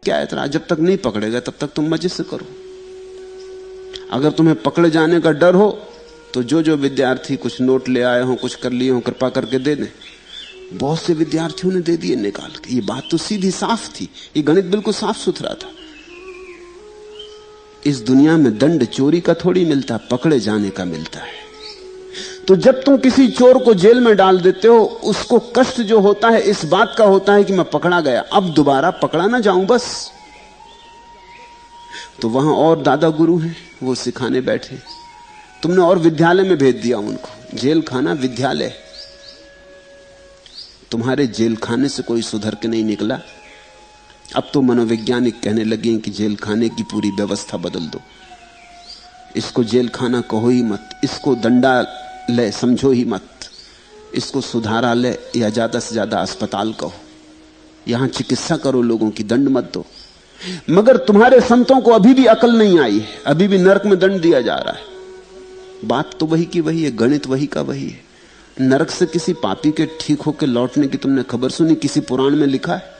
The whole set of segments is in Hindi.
क्या ऐतराज, जब तक नहीं पकड़ेगा तब तक तुम मजे से करो। अगर तुम्हें पकड़े जाने का डर हो तो जो जो विद्यार्थी कुछ नोट ले आए हो, कुछ कर लिए हो, कृपा करके दे दें। बहुत से विद्यार्थियों ने दे दिए निकाल के। ये बात तो सीधी साफ थी, ये गणित बिल्कुल साफ सुथरा था। इस दुनिया में दंड चोरी का थोड़ी मिलता, पकड़े जाने का मिलता है। तो जब तुम किसी चोर को जेल में डाल देते हो, उसको कष्ट जो होता है इस बात का होता है कि मैं पकड़ा गया, अब दोबारा पकड़ा ना जाऊं बस। तो वहां और दादा गुरु हैं, वो सिखाने बैठे। तुमने और विद्यालय में भेज दिया उनको। जेल खाना विद्यालय। तुम्हारे जेल खाने से कोई सुधर के नहीं निकला। अब तो मनोवैज्ञानिक कहने लगे कि जेल खाने की पूरी व्यवस्था बदल दो। इसको जेल खाना कहो ही मत, इसको दंडालय समझो ही मत, इसको सुधारालय या ज्यादा से ज्यादा अस्पताल कहो। यहां चिकित्सा करो लोगों की, दंड मत दो। मगर तुम्हारे संतों को अभी भी अकल नहीं आई है, अभी भी नरक में दंड दिया जा रहा है। बात तो वही की वही है, गणित वही का वही है। नरक से किसी पापी के ठीक होकर लौटने की तुमने खबर सुनी? किसी पुराण में लिखा है?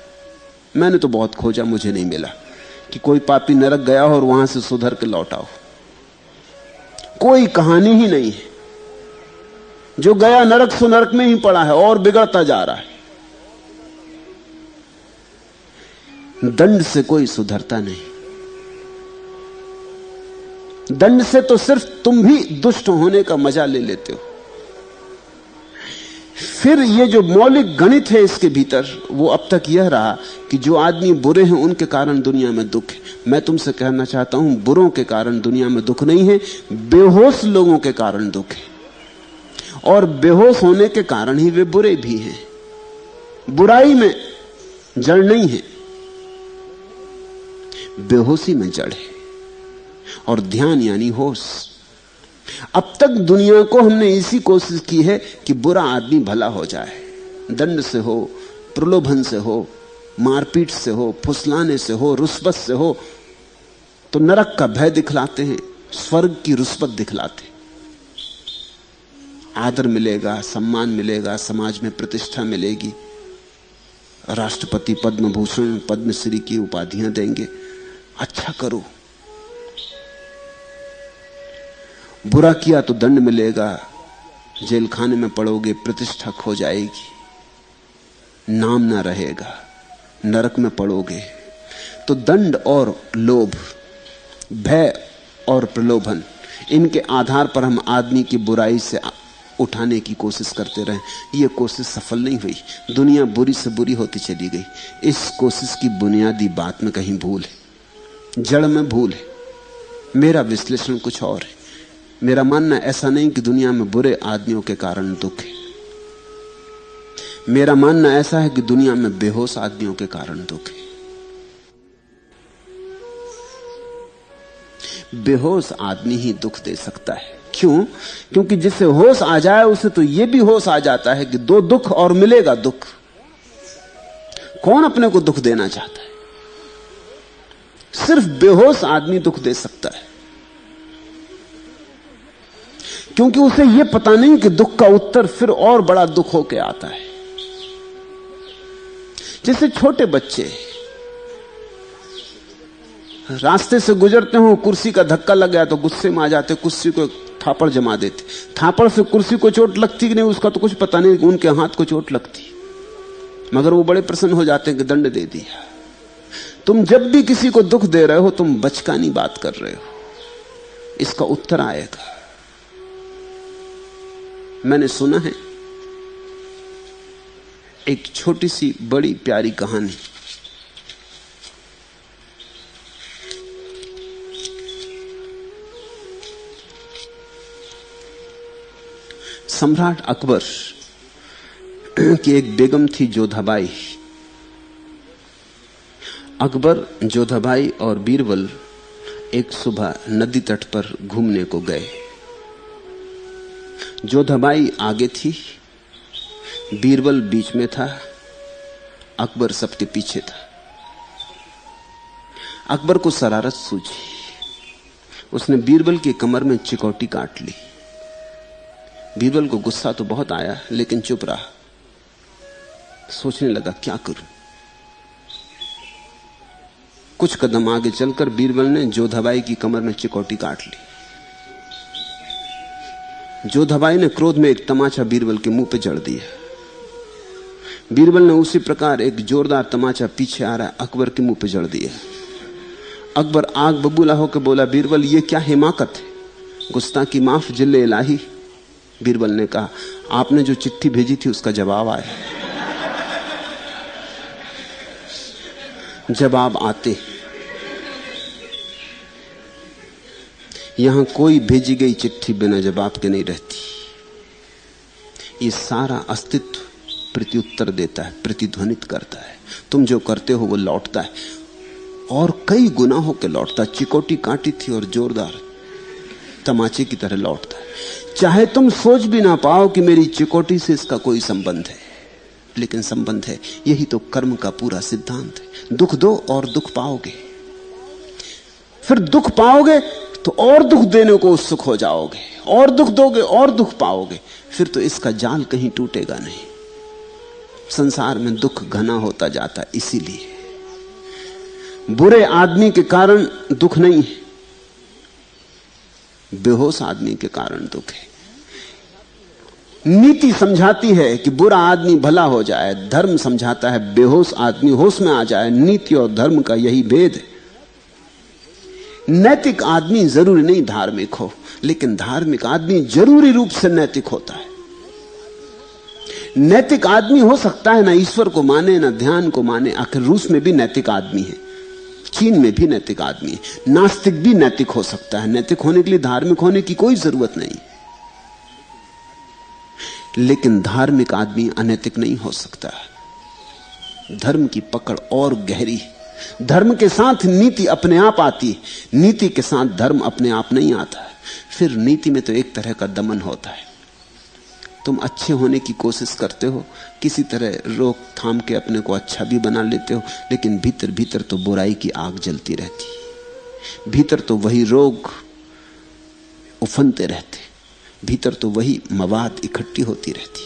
मैंने तो बहुत खोजा, मुझे नहीं मिला कि कोई पापी नरक गया हो और वहां से सुधर के लौटा हो। कोई कहानी ही नहीं है। जो गया नरक सो नरक में ही पड़ा है और बिगड़ता जा रहा है। दंड से कोई सुधरता नहीं। दंड से तो सिर्फ तुम भी दुष्ट होने का मजा ले लेते हो। फिर ये जो मौलिक गणित है इसके भीतर, वो अब तक यह रहा कि जो आदमी बुरे हैं उनके कारण दुनिया में दुख है। मैं तुमसे कहना चाहता हूं, बुरों के कारण दुनिया में दुख नहीं है, बेहोश लोगों के कारण दुख है। और बेहोश होने के कारण ही वे बुरे भी हैं। बुराई में जड़ नहीं है, बेहोशी में जड़ है। और ध्यान यानी होश। अब तक दुनिया को हमने इसी कोशिश की है कि बुरा आदमी भला हो जाए। दंड से हो, प्रलोभन से हो, मारपीट से हो, फुसलाने से हो, रुस्बत से हो। तो नरक का भय दिखलाते हैं, स्वर्ग की रुस्बत दिखलाते। आदर मिलेगा, सम्मान मिलेगा, समाज में प्रतिष्ठा मिलेगी, राष्ट्रपति पद्म भूषण पद्मश्री की उपाधियां देंगे। अच्छा करो। बुरा किया तो दंड मिलेगा, जेल खाने में पड़ोगे, प्रतिष्ठा खो जाएगी, नाम ना रहेगा, नरक में पड़ोगे। तो दंड और लोभ, भय और प्रलोभन, इनके आधार पर हम आदमी की बुराई से उठाने की कोशिश करते रहे। ये कोशिश सफल नहीं हुई। दुनिया बुरी से बुरी होती चली गई। इस कोशिश की बुनियादी बात में कहीं भूल है, जड़ में भूल है। मेरा विश्लेषण कुछ और है। मेरा मानना ऐसा नहीं कि दुनिया में बुरे आदमियों के कारण दुख है। मेरा मानना ऐसा है कि दुनिया में बेहोश आदमियों के कारण दुख है। बेहोश आदमी ही दुख दे सकता है। क्यों? क्योंकि जिसे होश आ जाए उसे तो यह भी होश आ जाता है कि दो दुख और मिलेगा दुख। कौन अपने को दुख देना चाहता है? सिर्फ बेहोश आदमी दुख दे सकता है, क्योंकि उसे यह पता नहीं कि दुख का उत्तर फिर और बड़ा दुख होके आता है। जैसे छोटे बच्चे रास्ते से गुजरते हो, कुर्सी का धक्का लग गया तो गुस्से में आ जाते, कुर्सी को थापड़ जमा देते। थापड़ से कुर्सी को चोट लगती कि नहीं उसका तो कुछ पता नहीं, उनके हाथ को चोट लगती, मगर वो बड़े प्रसन्न हो जाते हैं कि दंड दे दिया। तुम जब भी किसी को दुख दे रहे हो तुम बचकानी बात कर रहे हो, इसका उत्तर आएगा। मैंने सुना है एक छोटी सी बड़ी प्यारी कहानी। सम्राट अकबर की एक बेगम थी जोधाबाई। अकबर, जोधाबाई और बीरबल एक सुबह नदी तट पर घूमने को गए। जोधाबाई आगे थी, बीरबल बीच में था, अकबर सबके पीछे था। अकबर को शरारत सूझी, उसने बीरबल की कमर में चिकौटी काट ली। बीरबल को गुस्सा तो बहुत आया लेकिन चुप रहा। सोचने लगा क्या करूं। कुछ कदम आगे चलकर बीरबल ने जोधाबाई की कमर में चिकोटी काट ली। जोधाबाई ने क्रोध में एक तमाचा बीरबल के मुंह पे जड़ दिया। बीरबल ने उसी प्रकार एक जोरदार तमाचा पीछे आ रहा अकबर के मुंह पे जड़ दिया। अकबर आग बबूला होकर बोला, बीरबल ये क्या हिमाकत है, गुस्ताखी माफ जिल्ले इलाही। बीरबल ने कहा, आपने जो चिट्ठी भेजी थी उसका जवाब आया। जवाब आते, यहां कोई भेजी गई चिट्ठी बिना जवाब के नहीं रहती। ये सारा अस्तित्व प्रत्युत्तर देता है, प्रतिध्वनित करता है। तुम जो करते हो वो लौटता है और कई गुना होकर लौटता है। चिकोटी काटी थी और जोरदार तमाचे की तरह लौटता है। चाहे तुम सोच भी ना पाओ कि मेरी चिकोटी से इसका कोई संबंध है, लेकिन संबंध है। यही तो कर्म का पूरा सिद्धांत है। दुख दो और दुख पाओगे, फिर दुख पाओगे तो और दुख देने को उत्सुक हो जाओगे, और दुख दोगे और दुख पाओगे, फिर तो इसका जाल कहीं टूटेगा नहीं। संसार में दुख घना होता जाता, इसीलिए बुरे आदमी के कारण दुख नहीं है, बेहोश आदमी के कारण दुख है। नीति समझाती है कि बुरा आदमी भला हो जाए, धर्म समझाता है बेहोश आदमी होश में आ जाए। नीति और धर्म का यही भेद है। नैतिक आदमी जरूरी नहीं धार्मिक हो, लेकिन धार्मिक आदमी जरूरी रूप से नैतिक होता है। नैतिक आदमी हो सकता है ना ईश्वर को माने ना ध्यान को माने। आखिर रूस में भी नैतिक आदमी है, चीन में भी नैतिक आदमी है, नास्तिक भी नैतिक हो सकता है। नैतिक होने के लिए धार्मिक होने की कोई जरूरत नहीं, लेकिन धार्मिक आदमी अनैतिक नहीं हो सकता। धर्म की पकड़ और गहरी। धर्म के साथ नीति अपने आप आती, नीति के साथ धर्म अपने आप नहीं आता। फिर नीति में तो एक तरह का दमन होता है। तुम अच्छे होने की कोशिश करते हो, किसी तरह रोक थाम के अपने को अच्छा भी बना लेते हो, लेकिन भीतर भीतर तो बुराई की आग जलती रहती। भीतर तो वही रोग उफनते रहते, भीतर तो वही मवाद इकट्ठी होती रहती।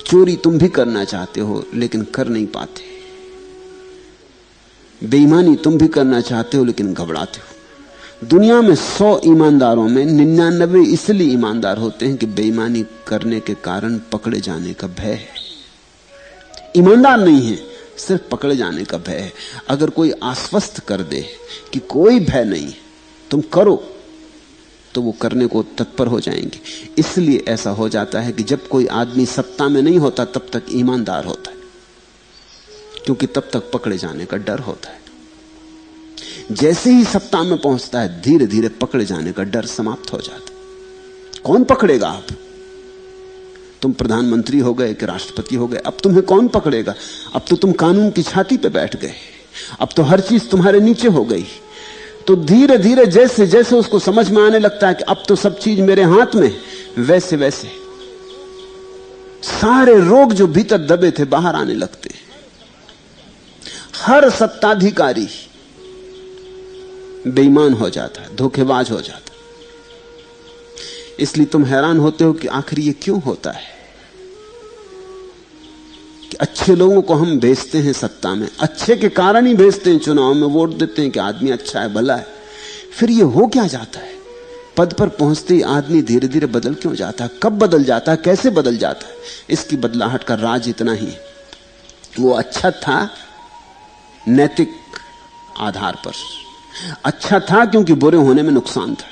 चोरी तुम भी करना चाहते हो लेकिन कर नहीं पाते, बेईमानी तुम भी करना चाहते हो लेकिन घबराते हो। दुनिया में 100 ईमानदारों में 99 इसलिए ईमानदार होते हैं कि बेईमानी करने के कारण पकड़े जाने का भय है। ईमानदार नहीं है, सिर्फ पकड़े जाने का भय है। अगर कोई आश्वस्त कर दे कि कोई भय नहीं, तुम करो, तो वो करने को तत्पर हो जाएंगे। इसलिए ऐसा हो जाता है कि जब कोई आदमी सत्ता में नहीं होता तब तक ईमानदार होता है, क्योंकि तब तक पकड़े जाने का डर होता है। जैसे ही सत्ता में पहुंचता है, धीरे धीरे पकड़े जाने का डर समाप्त हो जाता है। कौन पकड़ेगा? आप तुम प्रधानमंत्री हो गए कि राष्ट्रपति हो गए, अब तुम्हें कौन पकड़ेगा? अब तो तुम कानून की छाती पे बैठ गए, अब तो हर चीज तुम्हारे नीचे हो गई। तो धीरे धीरे जैसे जैसे उसको समझ में आने लगता है कि अब तो सब चीज मेरे हाथ में, वैसे वैसे सारे रोग जो भीतर दबे थे बाहर आने लगते हैं। हर सत्ताधिकारी बेईमान हो जाता है, धोखेबाज हो जाता है। इसलिए तुम हैरान होते हो कि आखिर ये क्यों होता है कि अच्छे लोगों को हम भेजते हैं सत्ता में, अच्छे के कारण ही भेजते हैं, चुनाव में वोट देते हैं कि आदमी अच्छा है, भला है। फिर ये हो क्या जाता है? पद पर पहुंचते ही आदमी धीरे धीरे बदल क्यों जाता है? कब बदल जाता है? कैसे बदल जाता है? इसकी बदलाहट का राज इतना ही है, वो अच्छा था नैतिक आधार पर, अच्छा था क्योंकि बुरे होने में नुकसान था,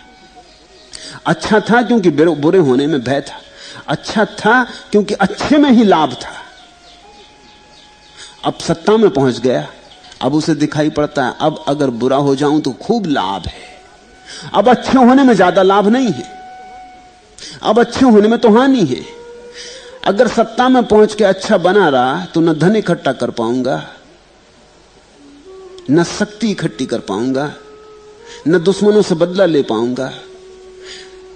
अच्छा था क्योंकि बुरे होने में भय था, अच्छा था क्योंकि अच्छे में ही लाभ था। अब सत्ता में पहुंच गया, अब उसे दिखाई पड़ता है अब अगर बुरा हो जाऊं तो खूब लाभ है। अब अच्छे होने में ज्यादा लाभ नहीं है, अब अच्छे होने में तो हानि है। अगर सत्ता में पहुंच के अच्छा बना रहा तो न धन इकट्ठा कर पाऊंगा, न शक्ति इकट्ठी कर पाऊंगा, न दुश्मनों से बदला ले पाऊंगा,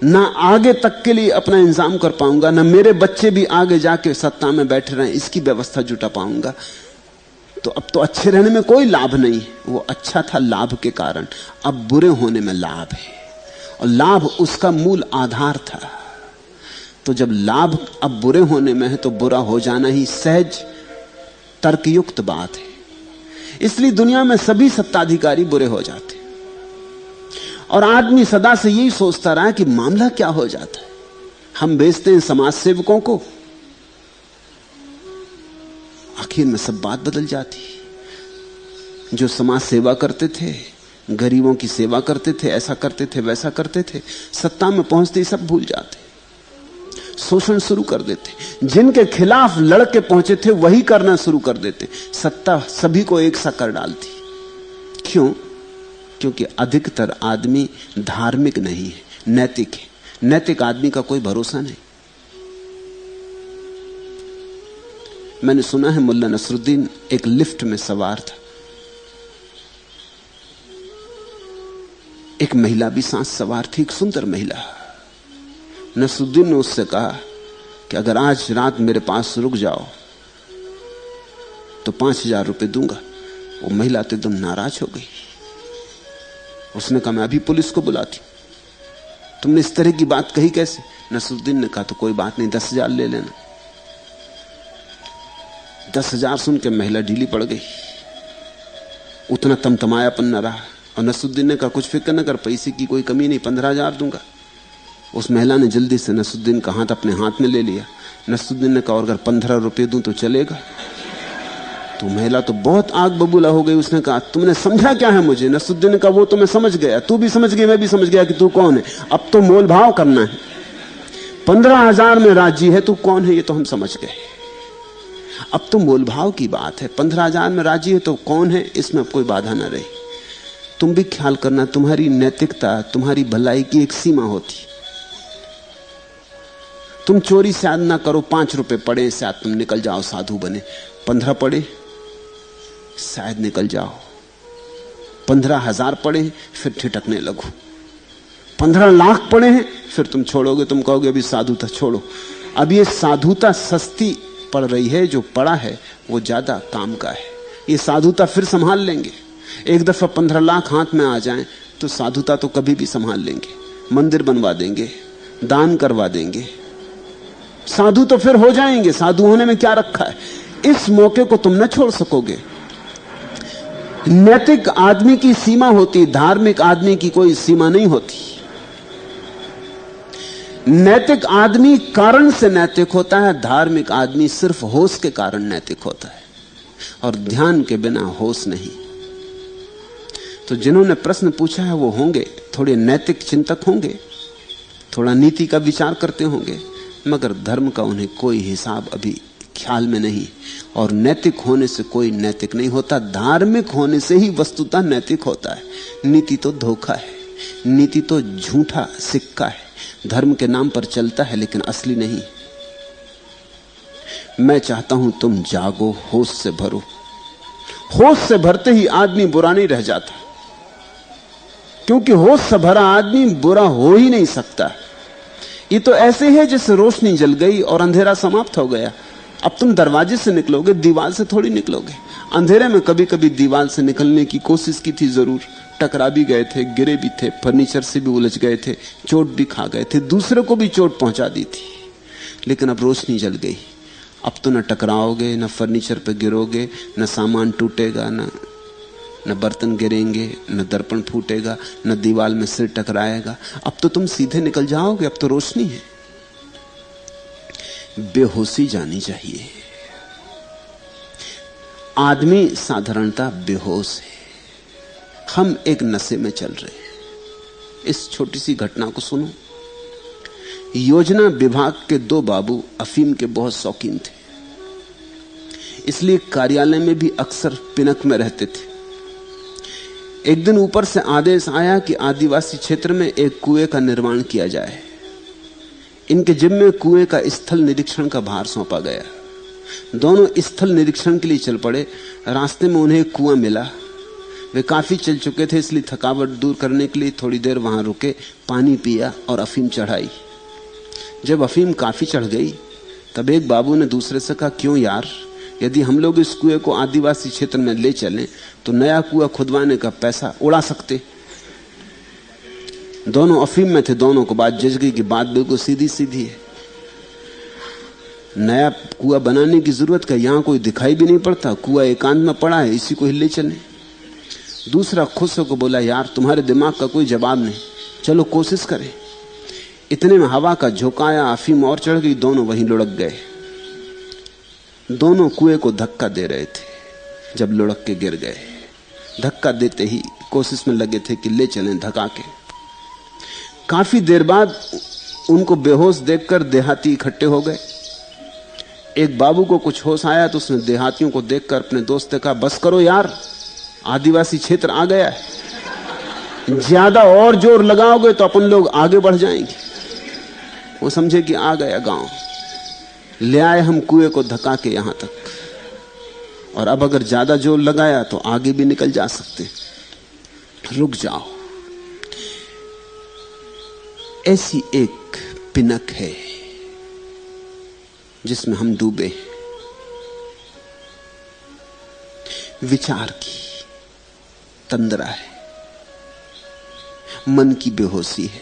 न आगे तक के लिए अपना इंतजाम कर पाऊंगा, न मेरे बच्चे भी आगे जाके सत्ता में बैठे रहें इसकी व्यवस्था जुटा पाऊंगा। तो अब तो अच्छे रहने में कोई लाभ नहीं। वो अच्छा था लाभ के कारण, अब बुरे होने में लाभ है, और लाभ उसका मूल आधार था। तो जब लाभ अब बुरे होने में है तो बुरा हो जाना ही सहज तर्कयुक्त बात है। इसलिए दुनिया में सभी सत्ताधिकारी बुरे हो जाते, और आदमी सदा से यही सोचता रहा कि मामला क्या हो जाता है। हम भेजते हैं समाज सेवकों को, आखिर में सब बात बदल जाती। जो समाज सेवा करते थे, गरीबों की सेवा करते थे, ऐसा करते थे, वैसा करते थे, सत्ता में पहुंचते ही सब भूल जाते, शोषण शुरू कर देते। जिनके खिलाफ लड़के पहुंचे थे वही करना शुरू कर देते। सत्ता सभी को एक सा कर डालती। क्यों? क्योंकि अधिकतर आदमी धार्मिक नहीं है, नैतिक है। नैतिक आदमी का कोई भरोसा नहीं। मैंने सुना है मुल्ला नसरुद्दीन एक लिफ्ट में सवार था, एक महिला भी सांस सवार थी, एक सुंदर महिला। नसरुद्दीन ने उससे कहा कि अगर आज रात मेरे पास रुक जाओ तो 5000 रुपए दूंगा। वो महिला तो एकदम नाराज हो गई। उसने कहा मैं अभी पुलिस को बुलाती। तुमने इस तरह की बात कही कैसे? नसरुद्दीन ने कहा तो कोई बात नहीं, 10,000 ले लेना। 10,000 सुन के महिला ढीली पड़ गई, उतना तमतमायापन न रहा। और नसरुद्दीन ने कहा कुछ फिक्र न कर, पैसे की कोई कमी नहीं, 15,000 दूंगा। उस महिला ने जल्दी से नसरुद्दीन का हाथ अपने हाथ में ले लिया। नसरुद्दीन ने कहा और अगर 15 रुपये दूं तो चलेगा? तो महिला तो बहुत आग बबूला हो गई। उसने कहा तुमने समझा क्या है मुझे? नसरुद्दीन ने कहा वो तो मैं समझ गया, तू भी समझ गया, मैं भी समझ गया कि तू कौन है। अब तो मोल भाव करना है। 15,000 में राजी है, तू कौन है ये तो हम समझ गए। अब तो मोल भाव की बात है। 15,000 में राजी है तो कौन है, इसमें अब कोई बाधा ना रही। तुम भी ख्याल करना, तुम्हारी नैतिकता, तुम्हारी भलाई की एक सीमा होती। तुम चोरी शायद ना करो, 5 रुपए पड़े शायद तुम निकल जाओ, साधु बने। 15 पड़े शायद निकल जाओ, 15,000 पड़े फिर ठिठकने लगो, 15 लाख पड़े हैं फिर तुम छोड़ोगे, तुम कहोगे अभी साधुता छोड़ो। अब ये साधुता सस्ती पड़ रही है, जो पड़ा है वो ज्यादा काम का है। ये साधुता फिर संभाल लेंगे। एक दफा 15 लाख हाथ में आ जाएं तो साधुता तो कभी भी संभाल लेंगे। मंदिर बनवा देंगे, दान करवा देंगे, साधु तो फिर हो जाएंगे। साधु होने में क्या रखा है? इस मौके को तुम न छोड़ सकोगे। नैतिक आदमी की सीमा होती, धार्मिक आदमी की कोई सीमा नहीं होती। नैतिक आदमी कारण से नैतिक होता है, धार्मिक आदमी सिर्फ होश के कारण नैतिक होता है, और ध्यान के बिना होश नहीं। तो जिन्होंने प्रश्न पूछा है वो होंगे थोड़े नैतिक चिंतक होंगे, थोड़ा नीति का विचार करते होंगे, मगर धर्म का उन्हें कोई हिसाब अभी ख्याल में नहीं। और नैतिक होने से कोई नैतिक नहीं होता, धार्मिक होने से ही वस्तुतः नैतिक होता है। नीति तो धोखा है, नीति तो झूठा सिक्का है, धर्म के नाम पर चलता है लेकिन असली नहीं। मैं चाहता हूं तुम जागो, होश से भरो। होश से भरते ही आदमी बुरा नहीं रह जाता, क्योंकि होश से भरा आदमी बुरा हो ही नहीं सकता। ये तो ऐसे है जैसे रोशनी जल गई और अंधेरा समाप्त हो गया। अब तुम दरवाजे से निकलोगे, दीवार से थोड़ी निकलोगे। अंधेरे में कभी कभी दीवार से निकलने की कोशिश की थी जरूर, टकरा भी गए थे, गिरे भी थे, फर्नीचर से भी उलझ गए थे, चोट भी खा गए थे, दूसरे को भी चोट पहुंचा दी थी। लेकिन अब रोशनी जल गई, अब तो न टकराओगे, न फर्नीचर पे गिरोगे, न सामान टूटेगा, न बर्तन गिरेंगे, न दर्पण फूटेगा, न दीवार में सिर टकराएगा। अब तो तुम सीधे निकल जाओगे, अब तो रोशनी है। बेहोशी जानी चाहिए। आदमी साधारणता बेहोश है। हम एक नशे में चल रहे हैं। इस छोटी सी घटना को सुनो। योजना विभाग के 2 बाबू अफीम के बहुत शौकीन थे, इसलिए कार्यालय में भी अक्सर पिनक में रहते थे। एक दिन ऊपर से आदेश आया कि आदिवासी क्षेत्र में एक कुएं का निर्माण किया जाए। इनके जिम्मे कुएं का स्थल निरीक्षण का भार सौंपा गया। दोनों स्थल निरीक्षण के लिए चल पड़े। रास्ते में उन्हें एक कुआं मिला। वे काफी चल चुके थे, इसलिए थकावट दूर करने के लिए थोड़ी देर वहां रुके, पानी पिया और अफीम चढ़ाई। जब अफीम काफी चढ़ गई तब एक बाबू ने दूसरे से कहा, क्यों यार, यदि हम लोग इस कुएं को आदिवासी क्षेत्र में ले चलें तो नया कुआं खुदवाने का पैसा उड़ा सकते। दोनों अफीम में थे, दोनों को बात जज गई कि बात बिल्कुल सीधी सीधी है। नया कुआं बनाने की जरूरत क्या, यहां कोई दिखाई भी नहीं पड़ता, कुआं एकांत में पड़ा है, इसी को हिले चले। दूसरा खुश होकर बोला, यार तुम्हारे दिमाग का कोई जवाब नहीं, चलो कोशिश करें। इतने में हवा का झोंका आया, अफीम और चढ़ गई, दोनों वहीं लुढ़क गए। दोनों कुएं को धक्का दे रहे थे, जब लुढ़क के गिर गए। धक्का देते ही कोशिश में लगे थे कि ले चलें धक्का के। काफी देर बाद उनको बेहोश देखकर देहाती इकट्ठे हो गए। एक बाबू को कुछ होश आया तो उसने देहातियों को देखकर अपने दोस्त से कहा, बस करो यार, आदिवासी क्षेत्र आ गया है, ज्यादा और जोर लगाओगे तो अपन लोग आगे बढ़ जाएंगे। वो समझे कि आ गया गांव, ले आए हम कुएं को धक्का के यहां तक, और अब अगर ज्यादा जोर लगाया तो आगे भी निकल जा सकते, रुक जाओ। ऐसी एक पिनक है जिसमें हम डूबे, विचार की तंद्रा है, मन की बेहोशी है,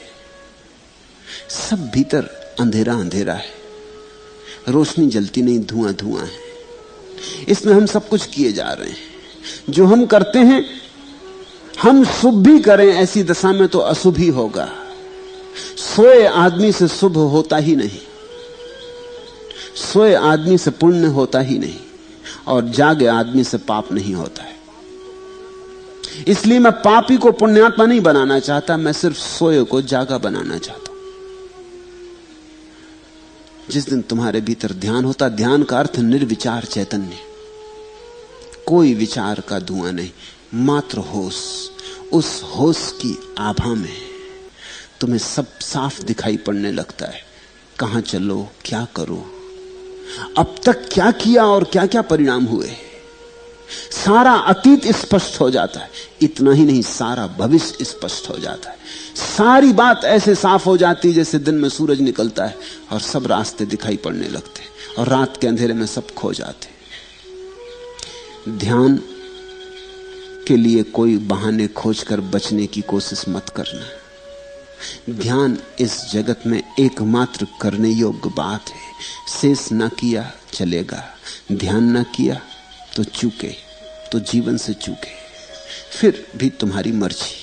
सब भीतर अंधेरा अंधेरा है, रोशनी जलती नहीं, धुआं धुआं है। इसमें हम सब कुछ किए जा रहे हैं। जो हम करते हैं, हम शुभ भी करें ऐसी दशा में तो अशुभ ही होगा। सोए आदमी से शुभ होता ही नहीं, सोए आदमी से पुण्य होता ही नहीं, और जागे आदमी से पाप नहीं होता है। इसलिए मैं पापी को पुण्यात्मा नहीं बनाना चाहता, मैं सिर्फ सोए को जागा बनाना चाहता हूं। जिस दिन तुम्हारे भीतर ध्यान होता, ध्यान का अर्थ निर्विचार चैतन्य, कोई विचार का धुआं नहीं, मात्र होश। उस होश की आभा में तुम्हें सब साफ दिखाई पड़ने लगता है। कहां चलो, क्या करो, अब तक क्या किया और क्या क्या परिणाम हुए, सारा अतीत स्पष्ट हो जाता है। इतना ही नहीं, सारा भविष्य स्पष्ट हो जाता है। सारी बात ऐसे साफ हो जाती है जैसे दिन में सूरज निकलता है और सब रास्ते दिखाई पड़ने लगते हैं, और रात के अंधेरे में सब खो जाते हैं। ध्यान के लिए कोई बहाने खोजकर बचने की कोशिश मत करना। ध्यान इस जगत में एकमात्र करने योग्य बात है। शेष ना किया चलेगा, ध्यान ना किया तो चूके, तो जीवन से चूके, फिर भी तुम्हारी मर्जी।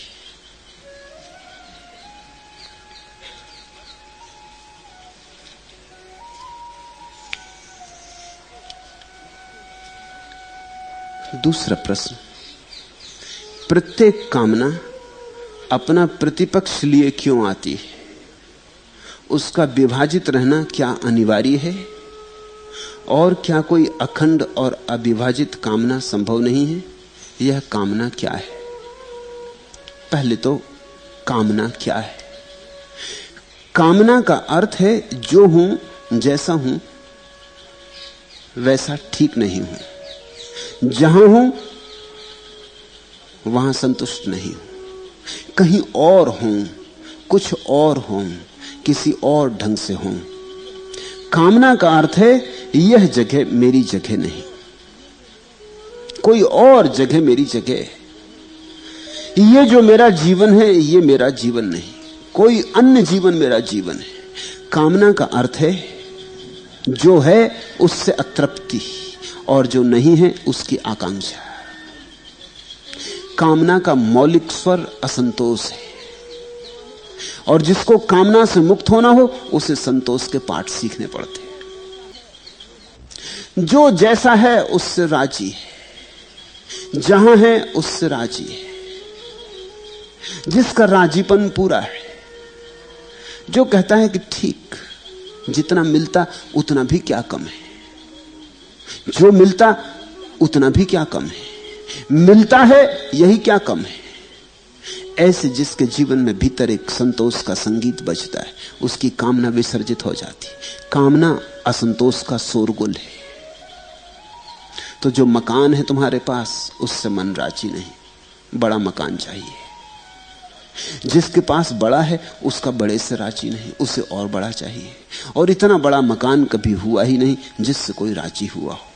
दूसरा प्रश्न, प्रत्येक कामना अपना प्रतिपक्ष लिए क्यों आती है? उसका विभाजित रहना क्या अनिवार्य है? और क्या कोई अखंड और अविभाजित कामना संभव नहीं है? यह कामना क्या है? पहले तो कामना क्या है? कामना का अर्थ है जो हूं, जैसा हूं, वैसा ठीक नहीं हूं। जहां हूं वहां संतुष्ट नहीं हूं, कहीं और हूं, कुछ और हूं, किसी और ढंग से हूं। कामना का अर्थ है यह जगह मेरी जगह नहीं, कोई और जगह मेरी जगह है। ये जो मेरा जीवन है ये मेरा जीवन नहीं, कोई अन्य जीवन मेरा जीवन है। कामना का अर्थ है जो है उससे अतृप्ति, और जो नहीं है उसकी आकांक्षा। कामना का मौलिक स्वर असंतोष है, और जिसको कामना से मुक्त होना हो उसे संतोष के पाठ सीखने पड़ते हैं। जो जैसा है उससे राजी है, जहां है उससे राजी है, जिसका राजीपन पूरा है, जो कहता है कि ठीक, जितना मिलता उतना भी क्या कम है, जो मिलता उतना भी क्या कम है, मिलता है यही क्या कम है। ऐसे जिसके जीवन में भीतर एक संतोष का संगीत बजता है, उसकी कामना विसर्जित हो जाती। कामना असंतोष का शोरगुल है। तो जो मकान है तुम्हारे पास, उससे मन राजी नहीं, बड़ा मकान चाहिए। जिसके पास बड़ा है उसका बड़े से राजी नहीं, उसे और बड़ा चाहिए। और इतना बड़ा मकान कभी हुआ ही नहीं जिससे कोई राजी हुआ हो।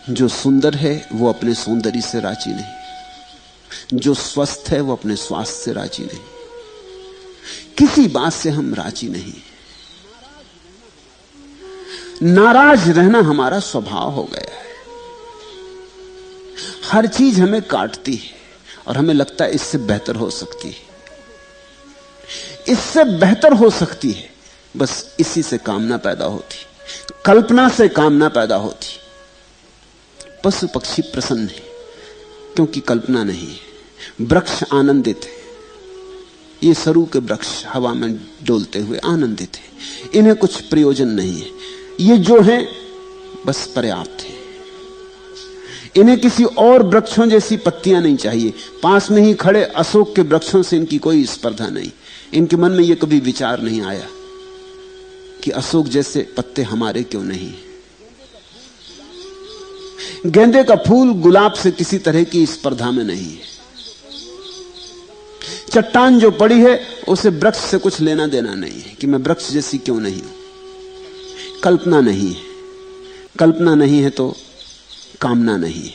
जो सुंदर है वो अपने सौंदर्य से राजी नहीं, जो स्वस्थ है वो अपने स्वास्थ्य से राजी नहीं। किसी बात से हम राजी नहीं। नाराज रहना हमारा स्वभाव हो गया है। हर चीज हमें काटती है और हमें लगता है इससे बेहतर हो सकती है, इससे बेहतर हो सकती है। बस इसी से कामना पैदा होती, कल्पना से कामना पैदा होती। पशु पक्षी प्रसन्न है क्योंकि कल्पना नहीं है। वृक्ष आनंदित है, ये सरू के वृक्ष हवा में डोलते हुए आनंदित है। इन्हें कुछ प्रयोजन नहीं है, ये जो है बस पर्याप्त है। इन्हें किसी और वृक्षों जैसी पत्तियां नहीं चाहिए। पास में ही खड़े अशोक के वृक्षों से इनकी कोई स्पर्धा नहीं। इनके मन में यह कभी विचार नहीं आया कि अशोक जैसे पत्ते हमारे क्यों नहीं। गेंदे का फूल गुलाब से किसी तरह की स्पर्धा में नहीं है। चट्टान जो पड़ी है उसे वृक्ष से कुछ लेना देना नहीं है कि मैं वृक्ष जैसी क्यों नहीं हूं। कल्पना नहीं है, कल्पना नहीं है तो कामना नहीं है।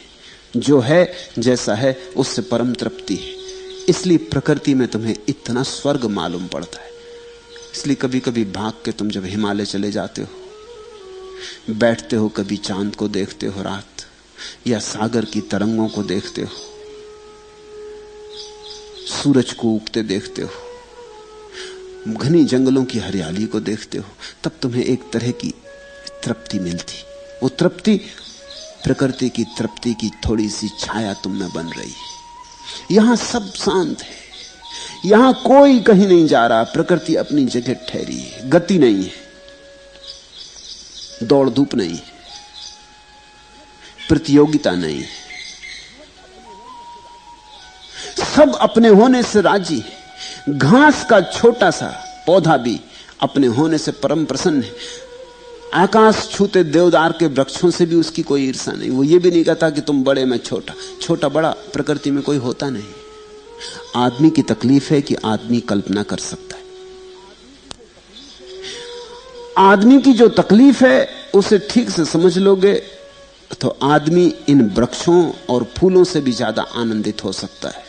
जो है जैसा है उससे परम तृप्ति है। इसलिए प्रकृति में तुम्हें इतना स्वर्ग मालूम पड़ता है। इसलिए कभी कभी भाग के तुम जब हिमालय चले जाते हो, बैठते हो, कभी चांद को देखते हो रात, या सागर की तरंगों को देखते हो, सूरज को उगते देखते हो, घनी जंगलों की हरियाली को देखते हो, तब तुम्हें एक तरह की तृप्ति मिलती। वो तृप्ति प्रकृति की तृप्ति की थोड़ी सी छाया तुम में बन रही है। यहां सब शांत है, यहां कोई कहीं नहीं जा रहा। प्रकृति अपनी जगह ठहरी है, गति नहीं है, दौड़ धूप नहीं है, प्रतियोगिता नहीं है। सब अपने होने से राजी है। घास का छोटा सा पौधा भी अपने होने से परम प्रसन्न है। आकाश छूते देवदार के वृक्षों से भी उसकी कोई ईर्ष्या नहीं। वो ये भी नहीं कहता कि तुम बड़े मैं छोटा। छोटा बड़ा प्रकृति में कोई होता नहीं। आदमी की तकलीफ है कि आदमी कल्पना कर सकता है। आदमी की जो तकलीफ है उसे ठीक से समझ लोगे तो आदमी इन वृक्षों और फूलों से भी ज्यादा आनंदित हो सकता है।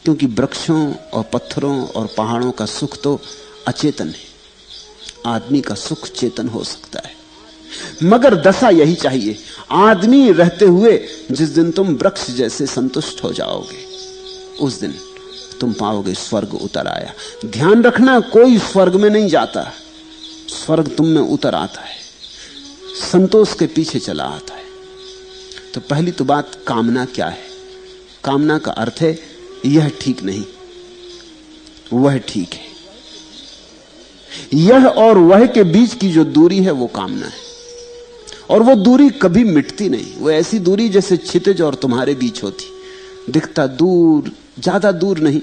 क्योंकि वृक्षों और पत्थरों और पहाड़ों का सुख तो अचेतन है, आदमी का सुख चेतन हो सकता है। मगर दशा यही चाहिए, आदमी रहते हुए जिस दिन तुम वृक्ष जैसे संतुष्ट हो जाओगे उस दिन तुम पाओगे स्वर्ग उतर आया। ध्यान रखना, कोई स्वर्ग में नहीं जाता, स्वर्ग तुम में उतर आता है, संतोष के पीछे चला आता है। तो पहली तो बात, कामना क्या है? कामना का अर्थ है यह ठीक नहीं, वह ठीक है। यह और वह के बीच की जो दूरी है वो कामना है। और वो दूरी कभी मिटती नहीं। वो ऐसी दूरी जैसे क्षितिज और तुम्हारे बीच होती। दिखता दूर, ज्यादा दूर नहीं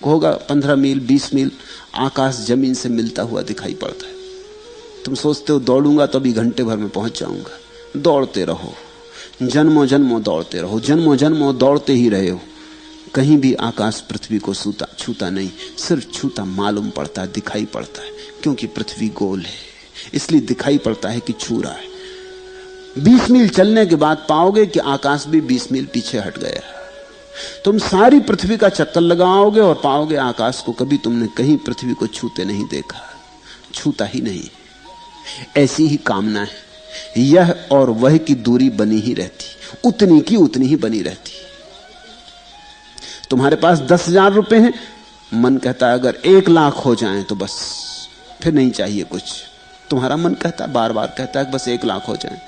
होगा, 15 मील 20 मील आकाश जमीन से मिलता हुआ दिखाई पड़ता है। तुम सोचते हो दौड़ूंगा तो अभी घंटे भर में पहुंच जाऊंगा। दौड़ते रहो, जन्मों जन्मों दौड़ते रहो, जन्मों जन्मों दौड़ते ही रहे हो। कहीं भी आकाश पृथ्वी को छूता नहीं, सिर्फ छूता मालूम पड़ता है, दिखाई पड़ता है। क्योंकि पृथ्वी गोल है इसलिए दिखाई पड़ता है कि छू रहा है। 20 मील चलने के बाद पाओगे कि आकाश भी 20 मील पीछे हट गया। तुम सारी पृथ्वी का चक्कर लगाओगे और पाओगे आकाश को कभी तुमने कहीं पृथ्वी को छूते नहीं देखा, छूता ही नहीं। ऐसी ही कामना है, यह और वह की दूरी बनी ही रहती, उतनी की उतनी ही बनी रहती। तुम्हारे पास 10,000 रुपए हैं, मन कहता है अगर 1 लाख हो जाएं तो बस, फिर नहीं चाहिए कुछ। तुम्हारा मन कहता है, बार बार कहता है बस 1 लाख हो जाएं।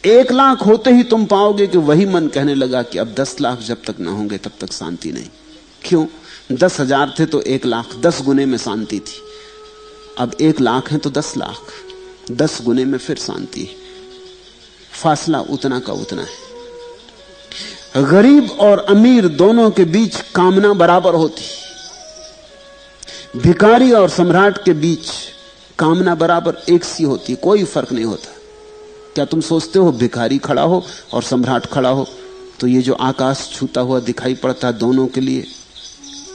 1 लाख होते ही तुम पाओगे कि वही मन कहने लगा कि अब 10 लाख जब तक ना होंगे तब तक शांति नहीं। क्यों? 10,000 थे तो 1 लाख, 10 गुने में शांति थी। अब 1 लाख है तो 10 लाख, 10 गुने में फिर शांति है। फासला उतना का उतना है। गरीब और अमीर दोनों के बीच कामना बराबर होती। भिखारी और सम्राट के बीच कामना बराबर एक सी होती, कोई फर्क नहीं होता। क्या तुम सोचते हो भिखारी खड़ा हो और सम्राट खड़ा हो तो ये जो आकाश छूता हुआ दिखाई पड़ता है दोनों के लिए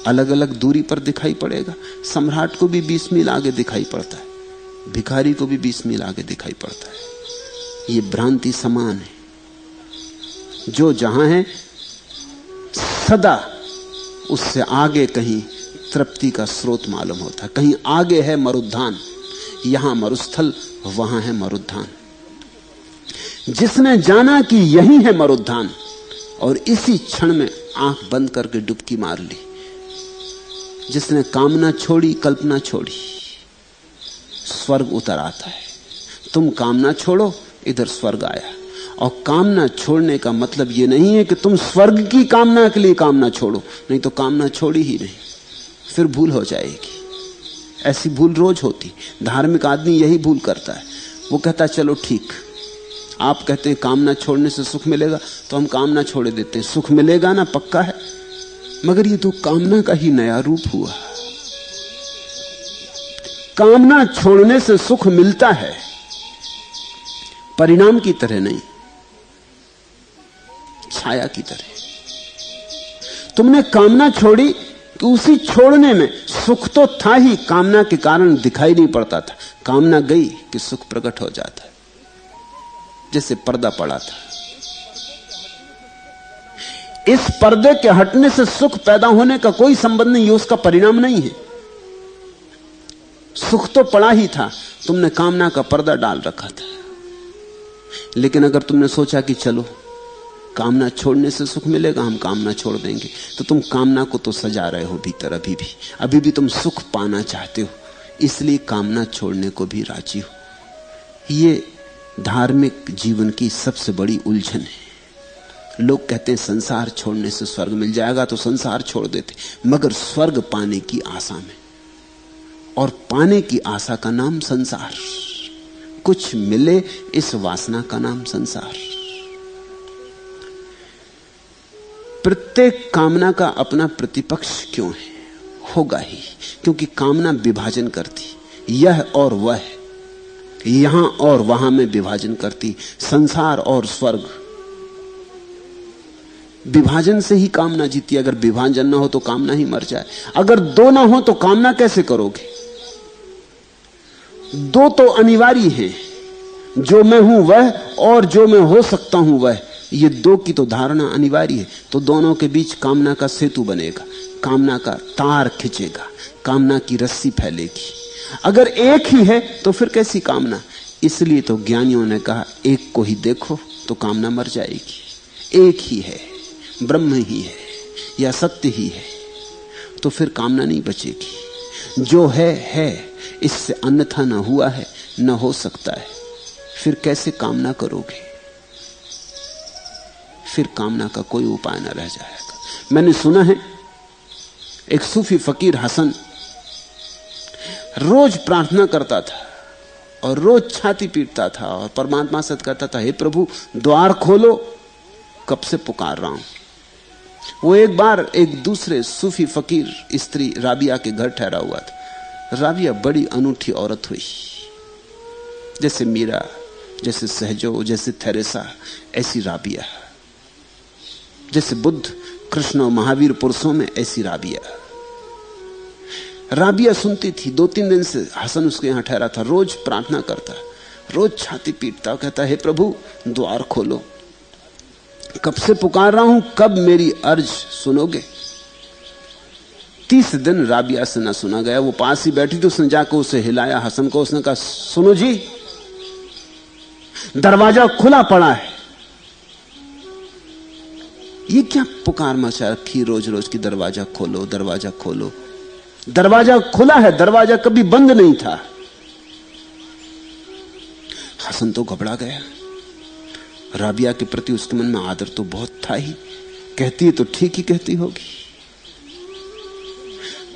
अलग अलग दूरी पर दिखाई पड़ेगा? सम्राट को भी 20 मील आगे दिखाई पड़ता है, भिखारी को भी 20 मील आगे दिखाई पड़ता है। ये भ्रांति समान है। जो जहां है सदा उससे आगे कहीं तृप्ति का स्रोत मालूम होता है। कहीं आगे है मरुद्धान, यहां मरुस्थल, वहां है मरुद्धान। जिसने जाना कि यही है मरुद्धान और इसी क्षण में आंख बंद करके डुबकी मार ली, जिसने कामना छोड़ी, कल्पना छोड़ी, स्वर्ग उतर आता है। तुम कामना छोड़ो, इधर स्वर्ग आया। और कामना छोड़ने का मतलब यह नहीं है कि तुम स्वर्ग की कामना के लिए कामना छोड़ो, नहीं तो कामना छोड़ी ही नहीं, फिर भूल हो जाएगी। ऐसी भूल रोज होती। धार्मिक आदमी यही भूल करता है। वो कहता है चलो ठीक, आप कहते हैं कामना छोड़ने से सुख मिलेगा, तो हम कामना छोड़ देते हैं, सुख मिलेगा ना, पक्का है। मगर ये तो कामना का ही नया रूप हुआ। कामना छोड़ने से सुख मिलता है, परिणाम की तरह नहीं, छाया की तरह। तुमने कामना छोड़ी कि उसी छोड़ने में सुख तो था ही, कामना के कारण दिखाई नहीं पड़ता था। कामना गई कि सुख प्रकट हो जाता है, जैसे पर्दा पड़ा था। इस पर्दे के हटने से सुख पैदा होने का कोई संबंध नहीं, ये उसका परिणाम नहीं है। सुख तो पड़ा ही था, तुमने कामना का पर्दा डाल रखा था। लेकिन अगर तुमने सोचा कि चलो कामना छोड़ने से सुख मिलेगा, हम कामना छोड़ देंगे, तो तुम कामना को तो सजा रहे हो भीतर। अभी भी तुम सुख पाना चाहते हो, इसलिए कामना छोड़ने को भी राजी हो। ये धार्मिक जीवन की सबसे बड़ी उलझन है। लोग कहते हैं संसार छोड़ने से स्वर्ग मिल जाएगा, तो संसार छोड़ देते, मगर स्वर्ग पाने की आशा में, और पाने की आशा का नाम संसार। कुछ मिले इस वासना का नाम संसार। प्रत्येक कामना का अपना प्रतिपक्ष क्यों है? होगा ही, क्योंकि कामना विभाजन करती, यह और वह, यहां और वहां में विभाजन करती। संसार और स्वर्ग, विभाजन से ही कामना जीती। अगर विभाजन ना हो तो कामना ही मर जाए। अगर दो ना हो तो कामना कैसे करोगे? दो तो अनिवार्य है, जो मैं हूं वह और जो मैं हो सकता हूं वह। ये दो की तो धारणा अनिवार्य है। तो दोनों के बीच कामना का सेतु बनेगा, कामना का तार खिंचेगा, कामना की रस्सी फैलेगी। अगर एक ही है तो फिर कैसी कामना? इसलिए तो ज्ञानियों ने कहा एक को ही देखो तो कामना मर जाएगी। एक ही है, ब्रह्म ही है या सत्य ही है, तो फिर कामना नहीं बचेगी। जो है, इससे अन्यथा न हुआ है, न हो सकता है, फिर कैसे कामना करोगे? फिर कामना का कोई उपाय न रह जाएगा। मैंने सुना है एक सूफी फकीर हसन रोज प्रार्थना करता था और रोज छाती पीटता था और परमात्मा से कहता था, हे प्रभु द्वार खोलो, कब से पुकार रहा हूं। वो एक बार एक दूसरे सूफी फकीर स्त्री राबिया के घर ठहरा हुआ था। राबिया बड़ी अनूठी औरत हुई, जैसे मीरा, जैसे सहजो, जैसे थेरेसा, ऐसी राबिया। जैसे बुद्ध, कृष्ण और महावीर पुरुषों में, ऐसी राबिया। राबिया सुनती थी। 2-3 दिन से हसन उसके यहां ठहरा था, रोज प्रार्थना करता, रोज छाती पीटता, कहता, हे प्रभु द्वार खोलो, कब से पुकार रहा हूं, कब मेरी अर्ज सुनोगे? 30 दिन राबिया से ना सुना गया। वो पास ही बैठी थी, उसने जाकर उसे हिलाया, हसन को। उसने कहा, सुनो जी, दरवाजा खुला पड़ा है। ये क्या पुकार मचा रखी रोज रोज की, दरवाजा खोलो, दरवाजा खोलो। दरवाजा खुला है, दरवाजा कभी बंद नहीं था। हसन तो घबरा गया। राबिया के प्रति उसके मन में आदर तो बहुत था ही, कहती है तो ठीक ही कहती होगी।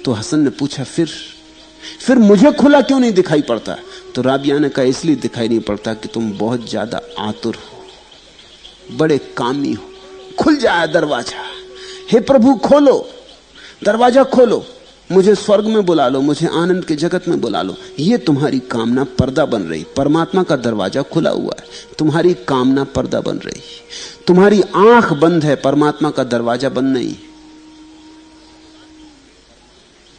तो हसन ने पूछा, फिर मुझे खुला क्यों नहीं दिखाई पड़ता? तो राबिया ने कहा, इसलिए दिखाई नहीं पड़ता कि तुम बहुत ज्यादा आतुर हो, बड़े कामी हो। खुल जाए दरवाजा, हे प्रभु खोलो, दरवाजा खोलो, मुझे स्वर्ग में बुला लो, मुझे आनंद के जगत में बुला लो। ये तुम्हारी कामना पर्दा बन रही। परमात्मा का दरवाजा खुला हुआ है, तुम्हारी कामना पर्दा बन रही। तुम्हारी आंख बंद है, परमात्मा का दरवाजा बंद नहीं।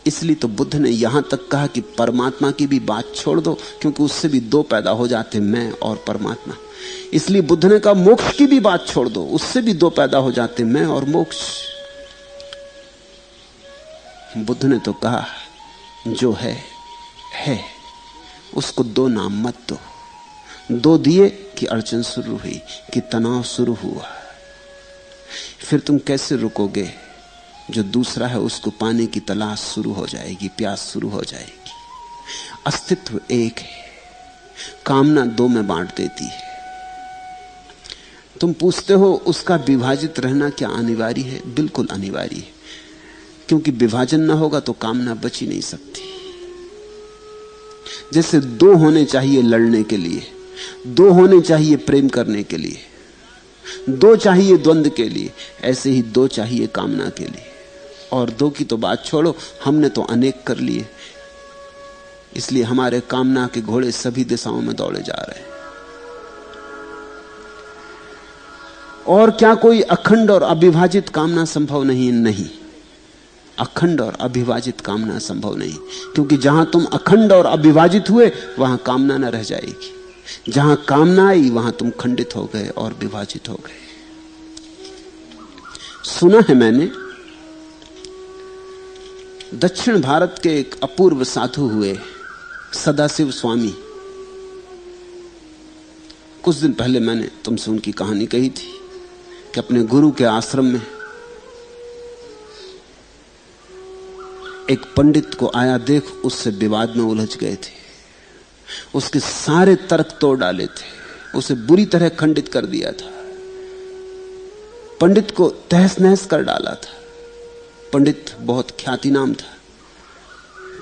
इसलिए तो बुद्ध ने यहां तक कहा कि परमात्मा की भी बात छोड़ दो, क्योंकि उससे भी दो पैदा हो जाते, मैं और परमात्मा। इसलिए बुद्ध ने कहा मोक्ष की भी बात छोड़ दो, उससे भी दो पैदा हो जाते, मैं और मोक्ष। बुद्ध ने तो कहा, जो है, उसको दो नाम मत दो। दो दिए कि अड़चन शुरू हुई, कि तनाव शुरू हुआ। फिर तुम कैसे रुकोगे? जो दूसरा है उसको पाने की तलाश शुरू हो जाएगी, प्यास शुरू हो जाएगी। अस्तित्व एक है, कामना दो में बांट देती है। तुम पूछते हो उसका विभाजित रहना क्या अनिवार्य है? बिल्कुल अनिवार्य है, क्योंकि विभाजन ना होगा तो कामना बच ही नहीं सकती। जैसे दो होने चाहिए लड़ने के लिए, दो होने चाहिए प्रेम करने के लिए, दो चाहिए द्वंद्व के लिए, ऐसे ही दो चाहिए कामना के लिए। और दो की तो बात छोड़ो, हमने तो अनेक कर लिए। इसलिए हमारे कामना के घोड़े सभी दिशाओं में दौड़े जा रहे हैं। और क्या कोई अखंड और अविभाजित कामना संभव नहीं? नहीं, अखंड और अविभाजित कामना संभव नहीं, क्योंकि जहां तुम अखंड और अविभाजित हुए वहां कामना न रह जाएगी। जहां कामना आई वहां तुम खंडित हो गए और विभाजित हो गए। सुना है मैंने, दक्षिण भारत के एक अपूर्व साधु हुए सदाशिव स्वामी। कुछ दिन पहले मैंने तुमसे उनकी कहानी कही थी कि अपने गुरु के आश्रम में एक पंडित को आया देख उससे विवाद में उलझ गए थे। उसके सारे तर्क तोड़ डाले थे, उसे बुरी तरह खंडित कर दिया था, पंडित को तहस नहस कर डाला था। पंडित बहुत ख्याति नाम था।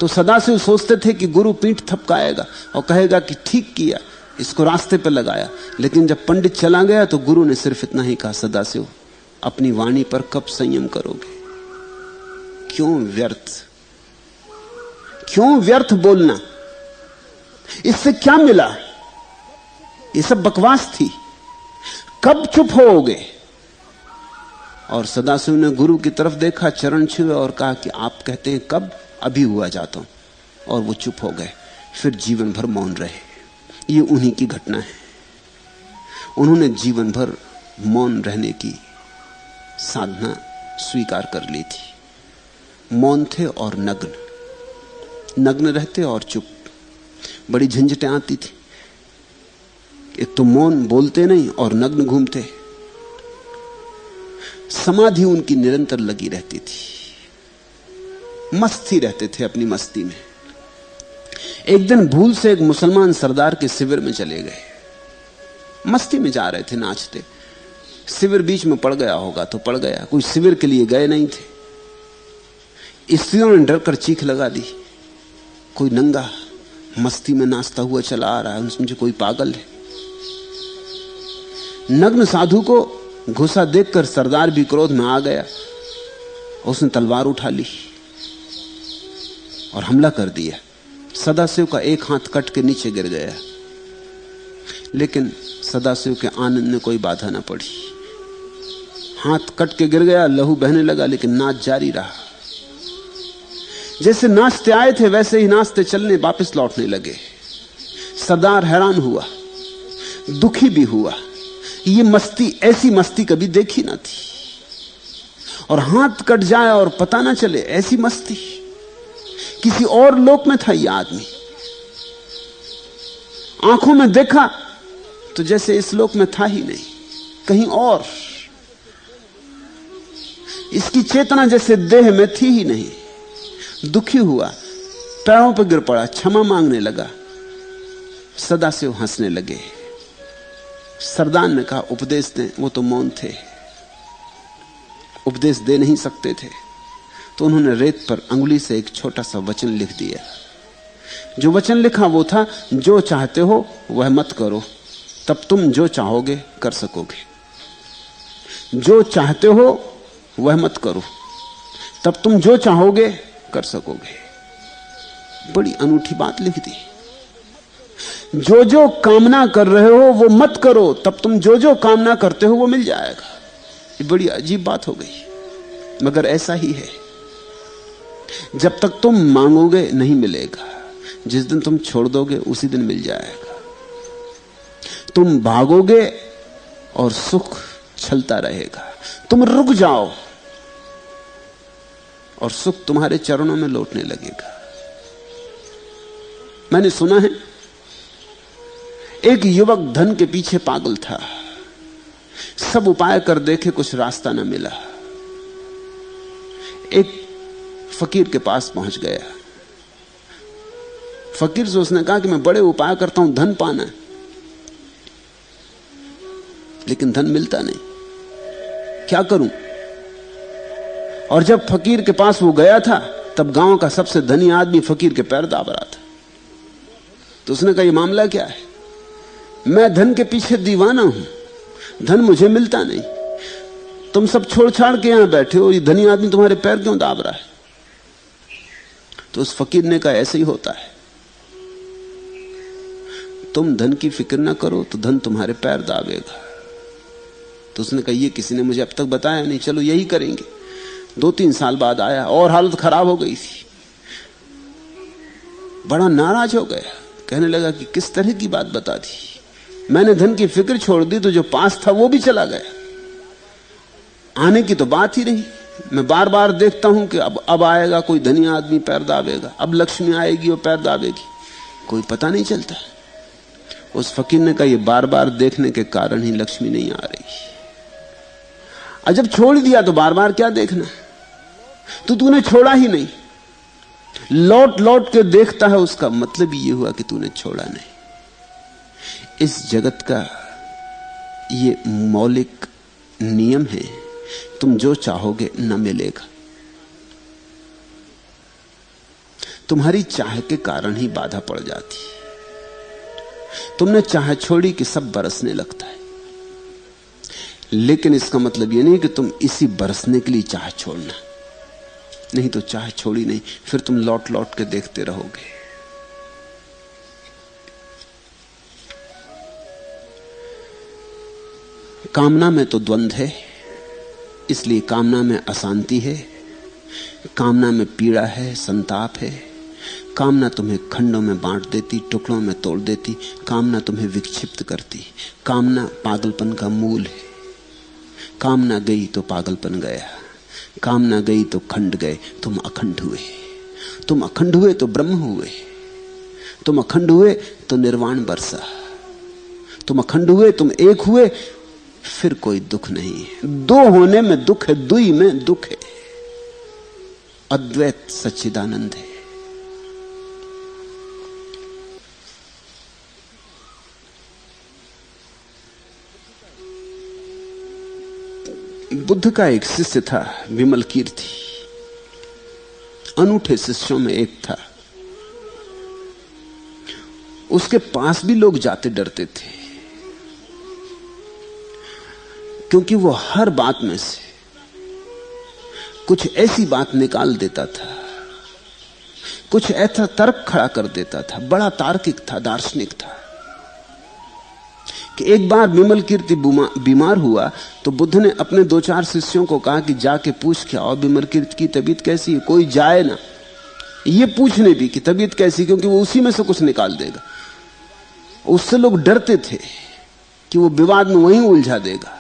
तो सदाशिव सोचते थे कि गुरु पीठ थपकाएगा और कहेगा कि ठीक किया, इसको रास्ते पर लगाया। लेकिन जब पंडित चला गया तो गुरु ने सिर्फ इतना ही कहा, सदाशिव अपनी वाणी पर कब संयम करोगे? क्यों व्यर्थ बोलना? इससे क्या मिला? ये सब बकवास थी, कब चुप होगे? और सदाशिव ने गुरु की तरफ देखा, चरण छुए और कहा कि आप कहते हैं कब? अभी हुआ जाता हूं। और वो चुप हो गए। फिर जीवन भर मौन रहे। ये उन्हीं की घटना है। उन्होंने जीवन भर मौन रहने की साधना स्वीकार कर ली थी। मौन थे और नग्न रहते और चुप। बड़ी झंझटें आती थी। एक तो मौन, बोलते नहीं, और नग्न घूमते। समाधि उनकी निरंतर लगी रहती थी, मस्त ही रहते थे अपनी मस्ती में। एक दिन भूल से एक मुसलमान सरदार के शिविर में चले गए। मस्ती में जा रहे थे, नाचते। शिविर बीच में पड़ गया होगा तो पड़ गया, कोई शिविर के लिए गए नहीं थे। स्त्रियों ने डरकर चीख लगा दी। कोई नंगा मस्ती में नाचता हुआ चला आ रहा है, समझे कोई पागल है। नग्न साधु को घुसा देखकर सरदार भी क्रोध में आ गया। उसने तलवार उठा ली और हमला कर दिया। सदाशिव का एक हाथ कट के नीचे गिर गया, लेकिन सदाशिव के आनंद में कोई बाधा न पड़ी। हाथ कट के गिर गया, लहू बहने लगा, लेकिन नाच जारी रहा। जैसे नाचते आए थे वैसे ही नाचते चलने वापस लौटने लगे। सरदार हैरान हुआ, दुखी भी हुआ। ये मस्ती, ऐसी मस्ती कभी देखी ना थी। और हाथ कट जाए और पता ना चले, ऐसी मस्ती। किसी और लोक में था यह आदमी। आंखों में देखा तो जैसे इस लोक में था ही नहीं, कहीं और। इसकी चेतना जैसे देह में थी ही नहीं। दुखी हुआ, पैरों पर गिर पड़ा, क्षमा मांगने लगा। सदाशिव हंसने लगे। सरदार ने कहा, उपदेश दें। वो तो मौन थे, उपदेश दे नहीं सकते थे। तो उन्होंने रेत पर अंगुली से एक छोटा सा वचन लिख दिया। जो वचन लिखा वो था, जो चाहते हो वह मत करो, तब तुम जो चाहोगे कर सकोगे। जो चाहते हो वह मत करो, तब तुम जो चाहोगे कर सकोगे। बड़ी अनूठी बात लिख दी। जो जो कामना कर रहे हो वो मत करो, तब तुम जो जो कामना करते हो वो मिल जाएगा। ये बड़ी अजीब बात हो गई, मगर ऐसा ही है। जब तक तुम मांगोगे नहीं मिलेगा, जिस दिन तुम छोड़ दोगे उसी दिन मिल जाएगा। तुम भागोगे और सुख छलता रहेगा। तुम रुक जाओ और सुख तुम्हारे चरणों में लौटने लगेगा। मैंने सुना है एक युवक धन के पीछे पागल था, सब उपाय कर देखे, कुछ रास्ता न मिला। एक फकीर के पास पहुंच गया। फकीर से उसने कहा कि मैं बड़े उपाय करता हूं, धन पाना है, लेकिन धन मिलता नहीं, क्या करूं? और जब फकीर के पास वो गया था, तब गांव का सबसे धनी आदमी फकीर के पैर दाब रहा था। तो उसने कहा, ये मामला क्या है? मैं धन के पीछे दीवाना हूं, धन मुझे मिलता नहीं, तुम सब छोड़ छाड़ के यहां बैठे हो, ये धनी आदमी तुम्हारे पैर क्यों दाब रहा है? तो उस फकीर ने कहा, ऐसे ही होता है, तुम धन की फिक्र ना करो तो धन तुम्हारे पैर दाबेगा। तो उसने कहा, ये किसी ने मुझे अब तक बताया नहीं, चलो यही करेंगे। 2-3 साल बाद आया और हालत खराब हो गई थी, बड़ा नाराज हो गया, कहने लगा कि किस तरह की बात बता दी, मैंने धन की फिक्र छोड़ दी तो जो पास था वो भी चला गया, आने की तो बात ही नहीं। मैं बार बार देखता हूं कि अब आएगा कोई धनी आदमी पैर दाबेगा, अब लक्ष्मी आएगी वो पैर दाबेगी, कोई पता नहीं चलता। उस फकीर ने कहा, ये बार बार देखने के कारण ही लक्ष्मी नहीं आ रही, और जब छोड़ दिया तो बार बार क्या देखना? तो तूने छोड़ा ही नहीं, लौट लौट के देखता है, उसका मतलब ये हुआ कि तूने छोड़ा नहीं। इस जगत का ये मौलिक नियम है, तुम जो चाहोगे न मिलेगा। तुम्हारी चाह के कारण ही बाधा पड़ जाती है। तुमने चाह छोड़ी कि सब बरसने लगता है, लेकिन इसका मतलब यह नहीं कि तुम इसी बरसने के लिए चाह छोड़ना, नहीं तो चाह छोड़ी नहीं, फिर तुम लौट लौट के देखते रहोगे। कामना में तो द्वंद्व है, इसलिए कामना में अशांति है, कामना में पीड़ा है, संताप है। कामना तुम्हें खंडों में बांट देती, टुकड़ों में तोड़ देती, कामना तुम्हें विक्षिप्त करती। कामना पागलपन का मूल है। कामना गई तो पागलपन गया, कामना गई तो खंड गए, तुम अखंड हुए। तुम अखंड हुए तो ब्रह्म हुए, तुम अखंड हुए तो निर्वाण बरसा, तुम अखंड हुए, तुम एक हुए, फिर कोई दुख नहीं है। दो होने में दुख है, दुई में दुख है। अद्वैत सच्चिदानंद है। बुद्ध का एक शिष्य था, विमल कीर्ति, अनूठे शिष्यों में एक था। उसके पास भी लोग जाते डरते थे, क्योंकि वो हर बात में से कुछ ऐसी बात निकाल देता था, कुछ ऐसा तर्क खड़ा कर देता था, बड़ा तार्किक था, दार्शनिक था। कि एक बार विमल कीर्ति बीमार हुआ तो बुद्ध ने अपने 2-4 शिष्यों को कहा कि जाके पूछ के आओ विमल कीर्ति की तबीयत कैसी है। कोई जाए ना ये पूछने भी कि तबीयत कैसी, क्योंकि वो उसी में से कुछ निकाल देगा। उससे लोग डरते थे कि वो विवाद में वहीं उलझा देगा।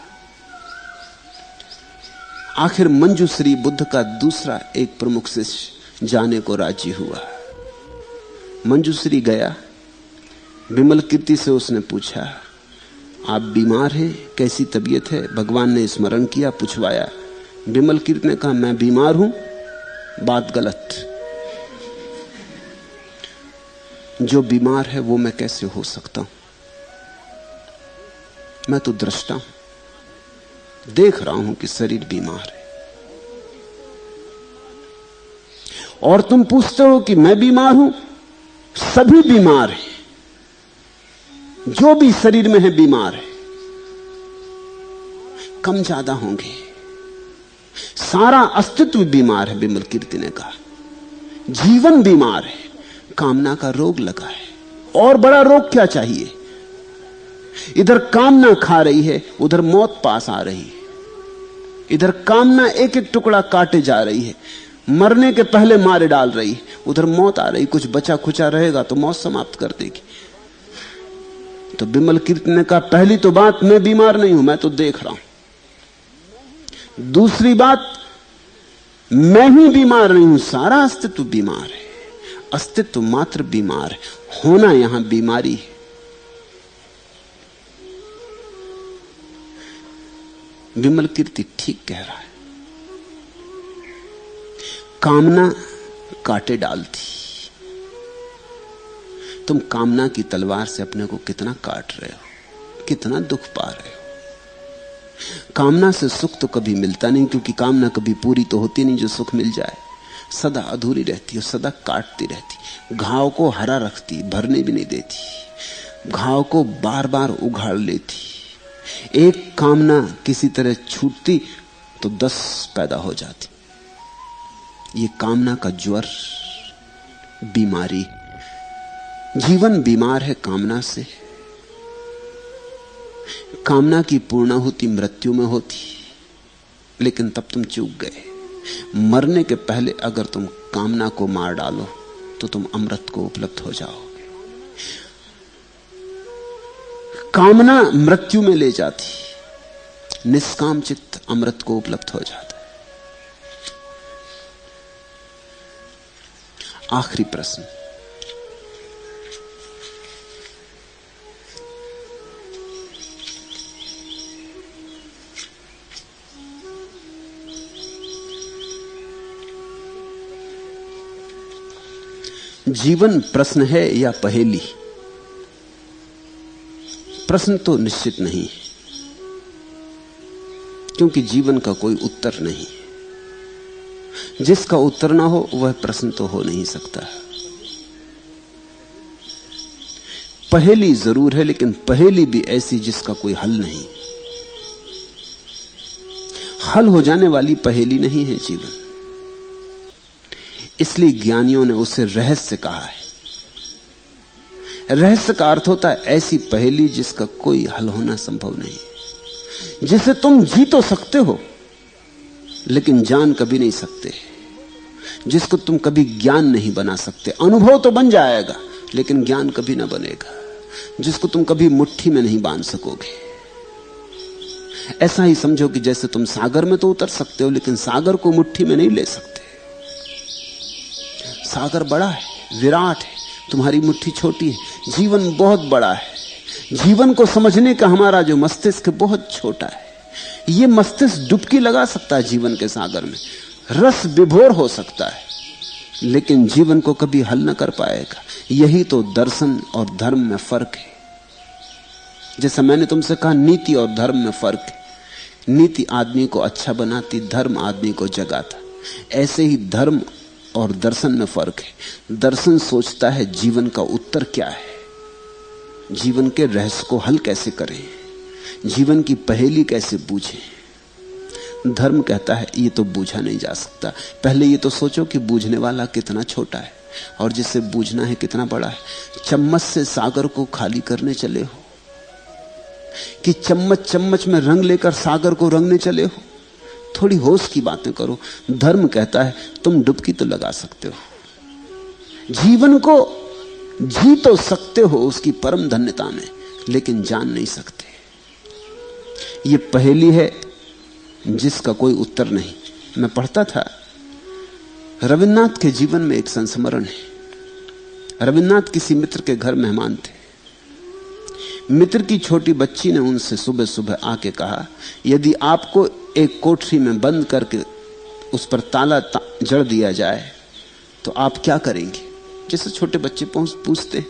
आखिर मंजूश्री बुद्ध का दूसरा एक प्रमुख शिष्य जाने को राजी हुआ। मंजूश्री गया, विमल कीर्ति से उसने पूछा, आप बीमार हैं, कैसी तबीयत है? भगवान ने स्मरण किया, पूछवाया। विमल कीर्ति ने कहा, मैं बीमार हूं। बात गलत, जो बीमार है वो मैं कैसे हो सकता हूं? मैं तो दृष्टा हूं, देख रहा हूं कि शरीर बीमार है। और तुम पूछते हो कि मैं बीमार हूं? सभी बीमार हैं, जो भी शरीर में है बीमार है, कम ज्यादा होंगे, सारा अस्तित्व बीमार है। विमल कीर्ति ने कहा, जीवन बीमार है, कामना का रोग लगा है, और बड़ा रोग क्या चाहिए? इधर कामना खा रही है, उधर मौत पास आ रही है। इधर कामना एक एक टुकड़ा काटे जा रही है, मरने के पहले मारे डाल रही है, उधर मौत आ रही, कुछ बचा खुचा रहेगा तो मौत समाप्त कर देगी। तो विमल कीर्ति ने कहा, पहली तो बात, मैं बीमार नहीं हूं, मैं तो देख रहा हूं। दूसरी बात, मैं ही बीमार नहीं हूं, सारा अस्तित्व बीमार है। अस्तित्व मात्र बीमार है, होना यहां बीमारी है। विमल कीर्ति ठीक कह रहा है। कामना काटे डालती। तुम कामना की तलवार से अपने को कितना काट रहे हो, कितना दुख पा रहे हो। कामना से सुख तो कभी मिलता नहीं, क्योंकि कामना कभी पूरी तो होती नहीं जो सुख मिल जाए। सदा अधूरी रहती है, सदा काटती रहती, घाव को हरा रखती, भरने भी नहीं देती, घाव को बार बार उघाड़ लेती। एक कामना किसी तरह छूटती तो 10 पैदा हो जाती। ये कामना का ज्वर, बीमारी। जीवन बीमार है कामना से। कामना की पूर्णाहुति मृत्यु में होती, लेकिन तब तुम चूक गए। मरने के पहले अगर तुम कामना को मार डालो तो तुम अमृत को उपलब्ध हो जाओगे। कामना मृत्यु में ले जाती, निष्काम चित्त अमृत को उपलब्ध हो जाता है। आखिरी प्रश्न, जीवन प्रश्न है या पहेली? प्रश्न तो निश्चित नहीं है, क्योंकि जीवन का कोई उत्तर नहीं। जिसका उत्तर ना हो वह प्रश्न तो हो नहीं सकता। पहेली जरूर है, लेकिन पहेली भी ऐसी जिसका कोई हल नहीं। हल हो जाने वाली पहेली नहीं है जीवन। इसलिए ज्ञानियों ने उसे रहस्य कहा है। रहस्य का अर्थ होता है ऐसी पहेली जिसका कोई हल होना संभव नहीं, जिसे तुम जी तो सकते हो लेकिन जान कभी नहीं सकते, जिसको तुम कभी ज्ञान नहीं बना सकते। अनुभव तो बन जाएगा लेकिन ज्ञान कभी ना बनेगा, जिसको तुम कभी मुट्ठी में नहीं बांध सकोगे। ऐसा ही समझो कि जैसे तुम सागर में तो उतर सकते हो लेकिन सागर को मुट्ठी में नहीं ले सकते। सागर बड़ा है, विराट है, तुम्हारी मुट्ठी छोटी है। जीवन बहुत बड़ा है। जीवन को समझने का हमारा जो मस्तिष्क बहुत छोटा है। ये मस्तिष्क डुबकी लगा सकता है जीवन के सागर में, रस विभोर हो सकता है, लेकिन जीवन को कभी हल न कर पाएगा। यही तो दर्शन और धर्म में फर्क है। जैसा मैंने तुमसे कहा, नीति और धर्म में फर्क है। नीति आदमी को अच्छा बनाती, धर्म आदमी को जगाता। ऐसे ही धर्म और दर्शन में फर्क है। दर्शन सोचता है जीवन का उत्तर क्या है, जीवन के रहस्य को हल कैसे करें, जीवन की पहेली कैसे बूझें। धर्म कहता है ये तो बूझा नहीं जा सकता। पहले ये तो सोचो कि बूझने वाला कितना छोटा है और जिसे बूझना है कितना बड़ा है। चम्मच से सागर को खाली करने चले हो कि चम्मच चम्मच में रंग लेकर सागर को रंगने चले हो? थोड़ी होश की बातें करो। धर्म कहता है तुम डुबकी तो लगा सकते हो, जीवन को जी तो सकते हो उसकी परम धन्यता में, लेकिन जान नहीं सकते। ये पहेली है जिसका कोई उत्तर नहीं। मैं पढ़ता था, रविन्द्रनाथ के जीवन में एक संस्मरण है। रविन्द्रनाथ किसी मित्र के घर मेहमान थे। मित्र की छोटी बच्ची ने उनसे सुबह सुबह आके कहा, यदि आपको एक कोठरी में बंद करके उस पर ताला जड़ दिया जाए तो आप क्या करेंगे? जैसे छोटे बच्चे पूछते